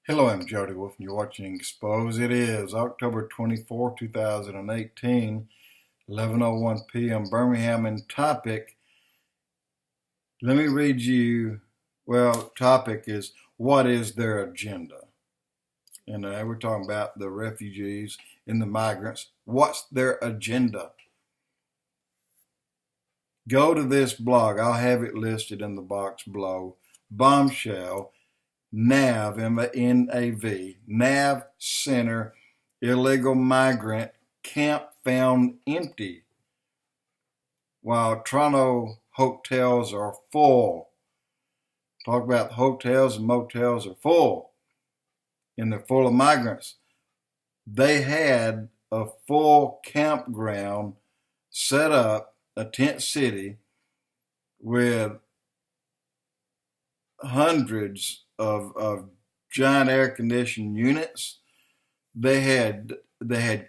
Hello, I'm Jody Wolf, and you're watching Expoz. It is October 24, 2018, 11:01 p.m. Birmingham, and topic, let me read you, topic is, what is their agenda? And we're talking about the refugees and the migrants. What's their agenda? Go to this blog. I'll have it listed in the box below. Bombshell. NAV, M-A-N-A-V, NAV Center, illegal migrant, camp found empty, while Toronto hotels are full. Talk about hotels and motels are full, and they're full of migrants. They had a full campground set up, a tent city, with hundreds of giant air conditioned units. They had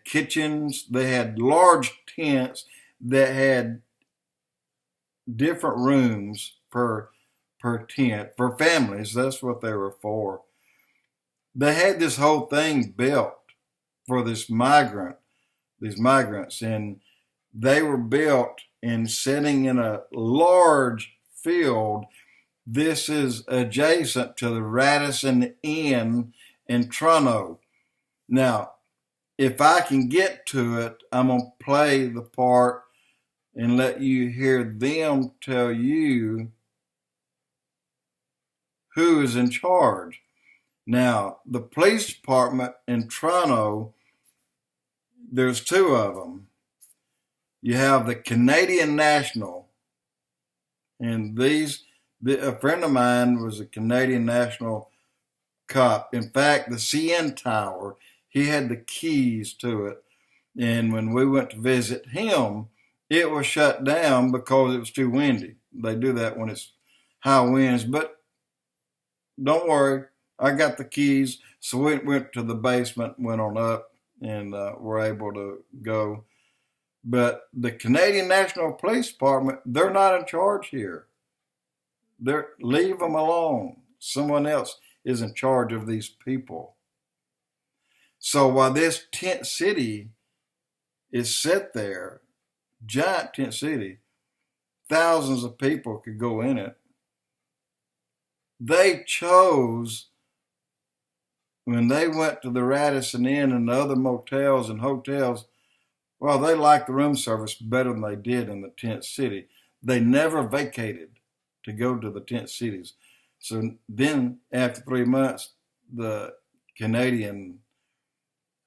kitchens. They had large tents that had different rooms per tent for families. That's what they were for. They had this whole thing built for these migrants, and they were built and sitting in a large field. This is adjacent to the Radisson Inn in Toronto. Now, if I can get to it, I'm going to play the part and let you hear them tell you who is in charge. Now, the police department in Toronto, there's two of them. You have the Canadian National, and a friend of mine was a Canadian National cop. In fact, the CN Tower, he had the keys to it. And when we went to visit him, it was shut down because it was too windy. They do that when it's high winds. But don't worry, I got the keys. So we went to the basement, went on up, and were able to go. But the Canadian National Police Department, they're not in charge here. Leave them alone. Someone else is in charge of these people. So while this tent city is set there, giant tent city, thousands of people could go in it. They chose, when they went to the Radisson Inn and the other motels and hotels, well, they liked the room service better than they did in the tent city. They never vacated to go to the tent cities. So then after 3 months, the Canadian,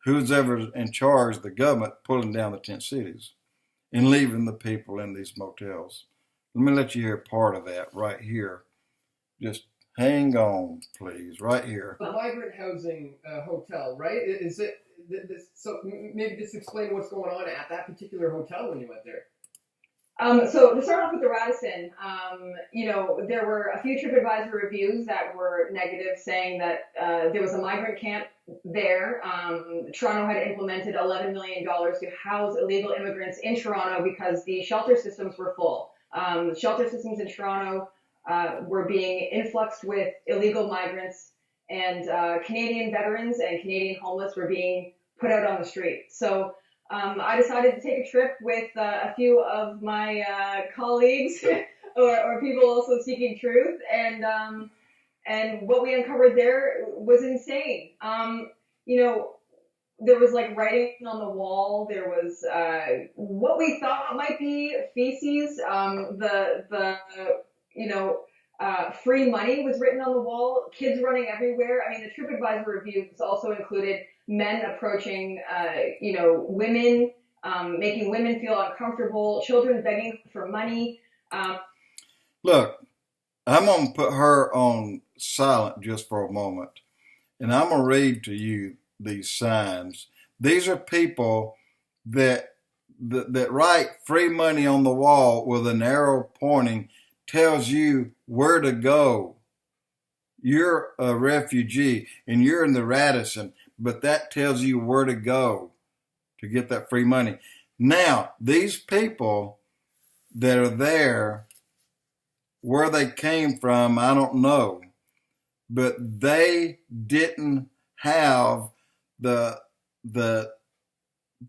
who's ever in charge, the government, pulling down the tent cities and leaving the people in these motels. Let me let you hear part of that right here. Just hang on, please, right here. A migrant housing hotel, right? Is it this? So maybe just explain what's going on at that particular hotel when you went there. So to start off with the Radisson, there were a few TripAdvisor reviews that were negative, saying that there was a migrant camp there. Toronto had implemented $11 million to house illegal immigrants in Toronto because the shelter systems were full. Shelter systems in Toronto were being influxed with illegal migrants, and Canadian veterans and Canadian homeless were being put out on the street. So I decided to take a trip with a few of my colleagues or people also seeking truth, and what we uncovered there was insane. There was like writing on the wall. There was what we thought might be feces. Free money was written on the wall. Kids running everywhere. I mean, the TripAdvisor reviews also included men approaching, women, making women feel uncomfortable, children begging for money. Look, I'm going to put her on silent just for a moment, and I'm going to read to you these signs. These are people that write free money on the wall with an arrow pointing, tells you where to go. You're a refugee and you're in the Radisson, but that tells you where to go to get that free money. Now, these people that are there, where they came from, I don't know. but they didn't have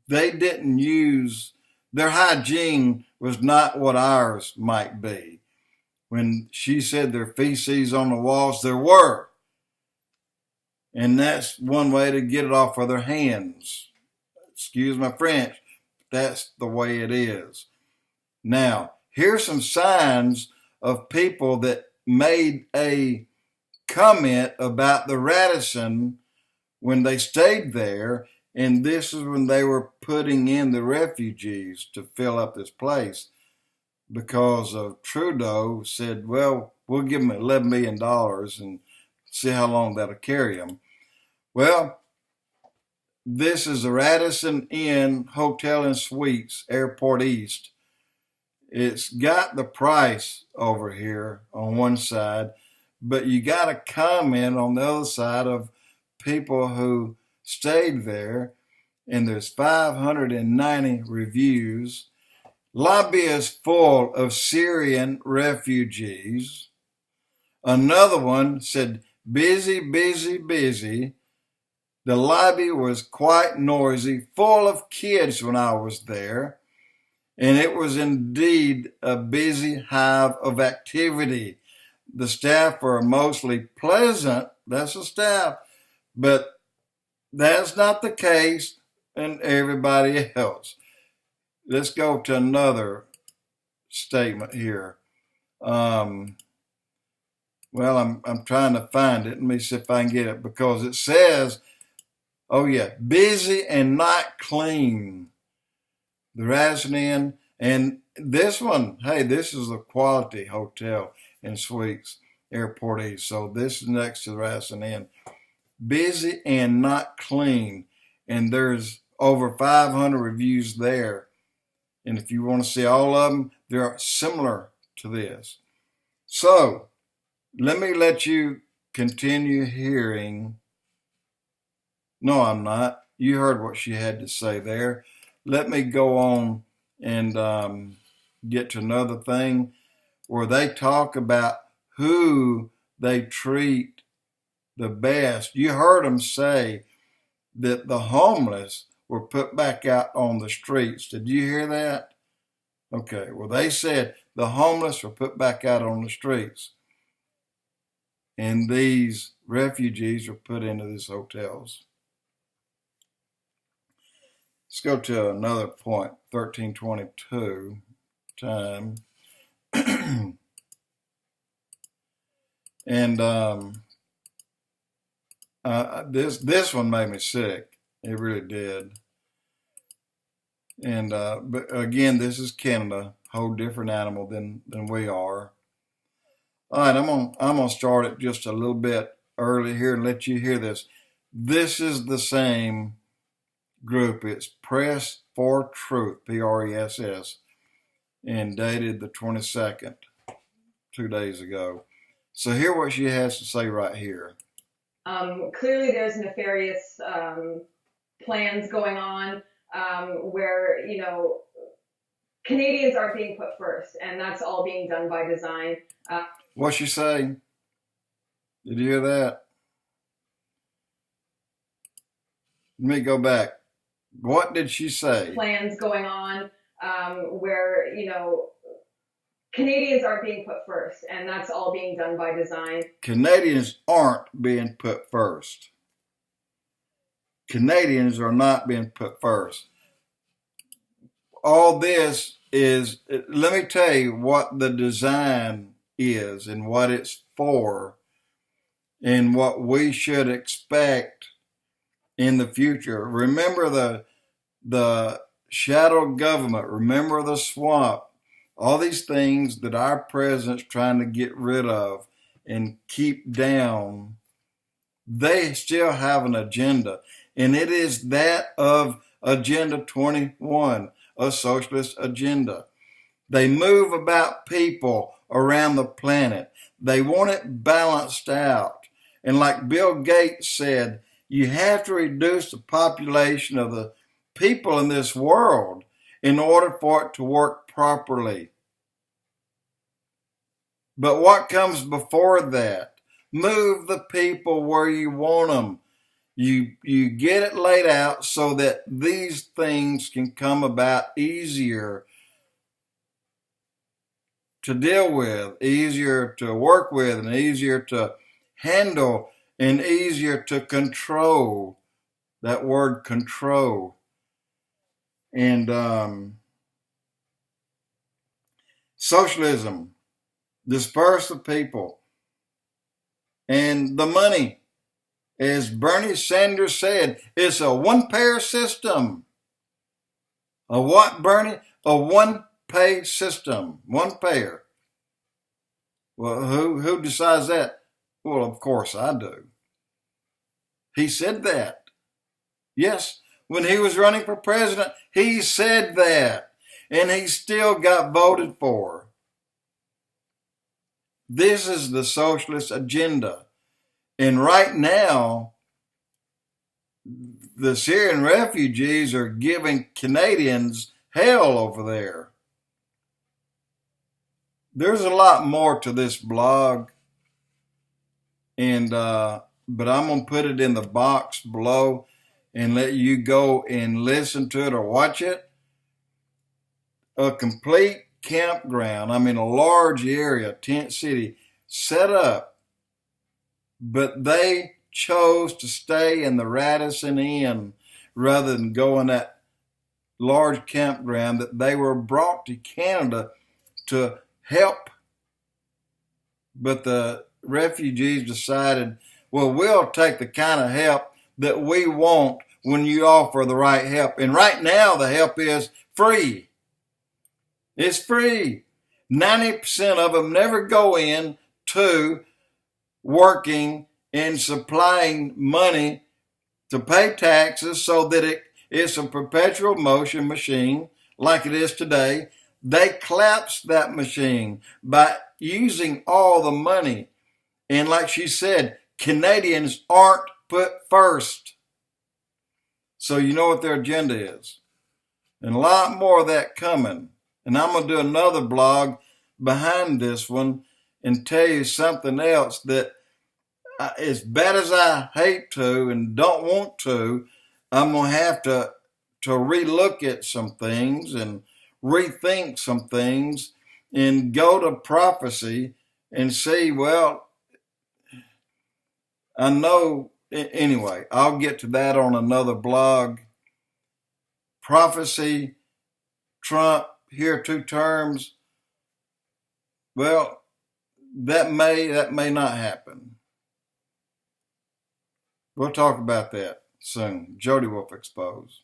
they didn't use, their hygiene was not what ours might be. When she said there feces on the walls, there were. And that's one way to get it off of their hands. Excuse my French. That's the way it is. Now, here's some signs of people that made a comment about the Radisson when they stayed there, and this is when they were putting in the refugees to fill up this place, because of Trudeau said, well, we'll give them $11 million and see how long that'll carry them. Well, this is the Radisson Inn Hotel and Suites, Airport East. It's got the price over here on one side, but you got a comment on the other side of people who stayed there, and there's 590 reviews. Lobby is full of Syrian refugees. Another one said, busy, busy, busy. The lobby was quite noisy, full of kids when I was there, and it was indeed a busy hive of activity. The staff were mostly pleasant, that's the staff, but that's not the case in everybody else. Let's go to another statement here. Well, I'm trying to find it. Let me see if I can get it, because it says, oh yeah, busy and not clean. The Radisson Inn, and this one, hey, this is a quality hotel and suites, Airport East. So this is next to the Radisson Inn. Busy and not clean, and there's over 500 reviews there. And if you want to see all of them, they're similar to this. So let me let you continue hearing. No, I'm not. You heard what she had to say there. Let me go on and get to another thing where they talk about who they treat the best. You heard them say that the homeless were put back out on the streets. Did you hear that? Okay, well, they said the homeless were put back out on the streets, and these refugees were put into these hotels. Let's go to another point, 1322 time. And this one made me sick. It really did. And but again, this is Canada, whole different animal than we are. All right, I'm gonna start it just a little bit early here and let you hear this. This is the same group. It's Press for Truth, PRESS, and dated the 22nd, 2 days ago. So hear what she has to say right here. Clearly, there's nefarious plans going on where, you know, Canadians aren't being put first, and that's all being done by design. What's she saying? Did you hear that? Let me go back. What did she say? Plans going on where, you know, Canadians aren't being put first, and that's all being done by design. Canadians aren't being put first. Canadians are not being put first. All this is, let me tell you what the design is and what it's for and what we should expect in the future. Remember the shadow government. Remember the swamp. All these things that our president's trying to get rid of and keep down, they still have an agenda. And it is that of Agenda 21, a socialist agenda. They move about people around the planet. They want it balanced out. And like Bill Gates said, you have to reduce the population of the people in this world in order for it to work properly. But what comes before that? Move the people where you want them. You get it laid out so that these things can come about easier to deal with, easier to work with, and easier to handle, and easier to control. That word control. And socialism, disperse the people. And the money, as Bernie Sanders said, it's a one-payer system. A what, Bernie? A one-pay system. One payer. Well, who decides that? Well, of course I do. He said that. Yes, when he was running for president, he said that. And he still got voted for. This is the socialist agenda. And right now, the Syrian refugees are giving Canadians hell over there. There's a lot more to this blog, and but I'm going to put it in the box below and let you go and listen to it or watch it. A complete campground, I mean a large area, tent city, set up, but they chose to stay in the Radisson Inn rather than go in that large campground that they were brought to Canada to help. But the refugees decided, well, we'll take the kind of help that we want when you offer the right help. And right now the help is free. It's free. 90% of them never go in to working and supplying money to pay taxes so that it's a perpetual motion machine like it is today. They collapsed that machine by using all the money. And like she said, Canadians aren't put first. So you know what their agenda is. And a lot more of that coming. And I'm going to do another blog behind this one and tell you something else that, as bad as I hate to and don't want to, I'm going to have to relook at some things and rethink some things and go to prophecy and see, well, I know, anyway, I'll get to that on another blog. Prophecy, Trump, here 2 terms. Well, that may not happen. We'll talk about that soon. Jody Wolf Expoz.